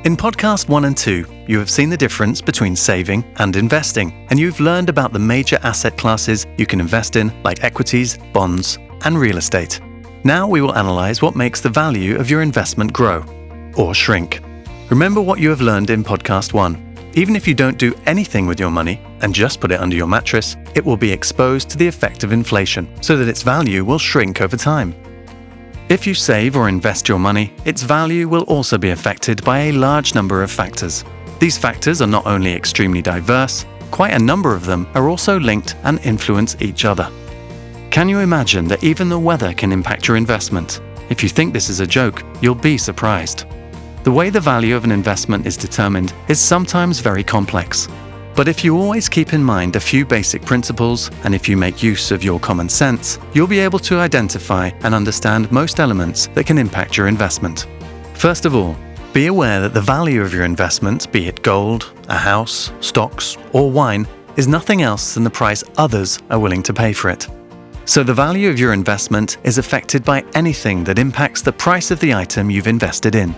In podcast 1 and 2, you have seen the difference between saving and investing, and you've learned about the major asset classes you can invest in, like equities, bonds, and real estate. Now we will analyze what makes the value of your investment grow or shrink. Remember what you have learned in podcast 1. Even if you don't do anything with your money and just put it under your mattress, it will be exposed to the effect of inflation, so that its value will shrink over time. If you save or invest your money, its value will also be affected by a large number of factors. These factors are not only extremely diverse, quite a number of them are also linked and influence each other. Can you imagine that even the weather can impact your investment? If you think this is a joke, you'll be surprised. The way the value of an investment is determined is sometimes very complex. But if you always keep in mind a few basic principles, and if you make use of your common sense, you'll be able to identify and understand most elements that can impact your investment. First of all, be aware that the value of your investment, be it gold, a house, stocks, or wine, is nothing else than the price others are willing to pay for it. So the value of your investment is affected by anything that impacts the price of the item you've invested in.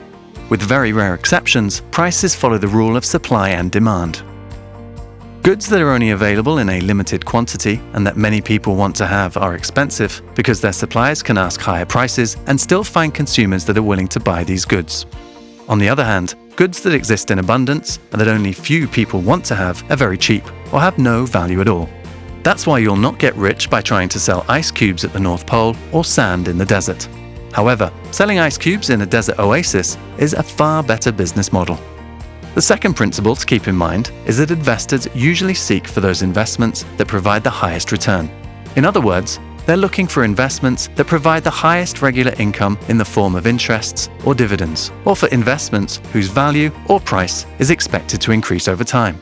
With very rare exceptions, prices follow the rule of supply and demand. Goods that are only available in a limited quantity and that many people want to have are expensive because their suppliers can ask higher prices and still find consumers that are willing to buy these goods. On the other hand, goods that exist in abundance and that only few people want to have are very cheap or have no value at all. That's why you'll not get rich by trying to sell ice cubes at the North Pole or sand in the desert. However, selling ice cubes in a desert oasis is a far better business model. The second principle to keep in mind is that investors usually seek for those investments that provide the highest return. In other words, they're looking for investments that provide the highest regular income in the form of interests or dividends, or for investments whose value or price is expected to increase over time.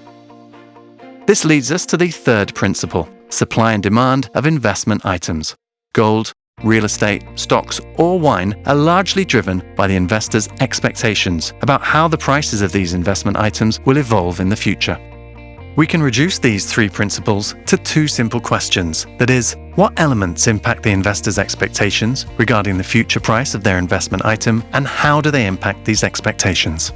This leads us to the third principle: supply and demand of investment items. Gold, real estate, stocks, or wine are largely driven by the investor's expectations about how the prices of these investment items will evolve in the future. We can reduce these three principles to two simple questions. That is, what elements impact the investor's expectations regarding the future price of their investment item, and how do they impact these expectations?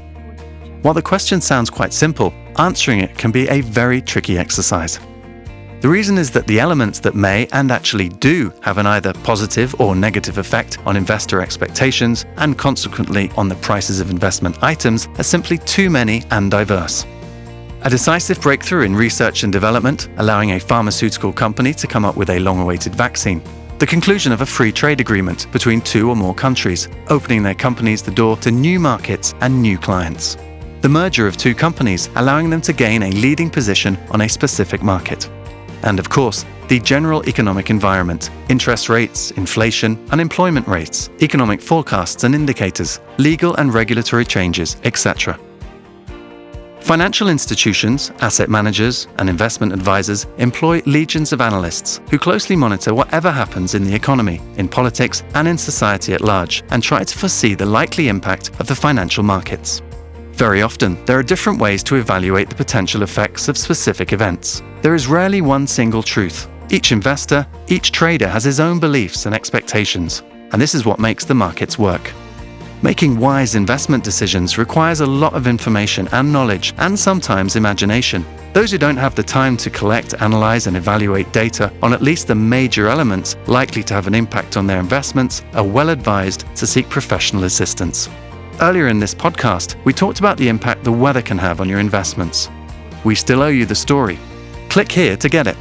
While the question sounds quite simple, answering it can be a very tricky exercise. The reason is that the elements that may and actually do have an either positive or negative effect on investor expectations and consequently on the prices of investment items are simply too many and diverse. A decisive breakthrough in research and development, allowing a pharmaceutical company to come up with a long-awaited vaccine. The conclusion of a free trade agreement between two or more countries, opening their companies the door to new markets and new clients. The merger of two companies, allowing them to gain a leading position on a specific market. And of course, the general economic environment, interest rates, inflation, unemployment rates, economic forecasts and indicators, legal and regulatory changes, etc. Financial institutions, asset managers, and investment advisors employ legions of analysts who closely monitor whatever happens in the economy, in politics, and in society at large, and try to foresee the likely impact of the financial markets. Very often, there are different ways to evaluate the potential effects of specific events. There is rarely one single truth. Each investor, each trader has his own beliefs and expectations, and this is what makes the markets work. Making wise investment decisions requires a lot of information and knowledge, and sometimes imagination. Those who don't have the time to collect, analyze, and evaluate data on at least the major elements likely to have an impact on their investments are well advised to seek professional assistance. Earlier in this podcast, we talked about the impact the weather can have on your investments. We still owe you the story. Click here to get it.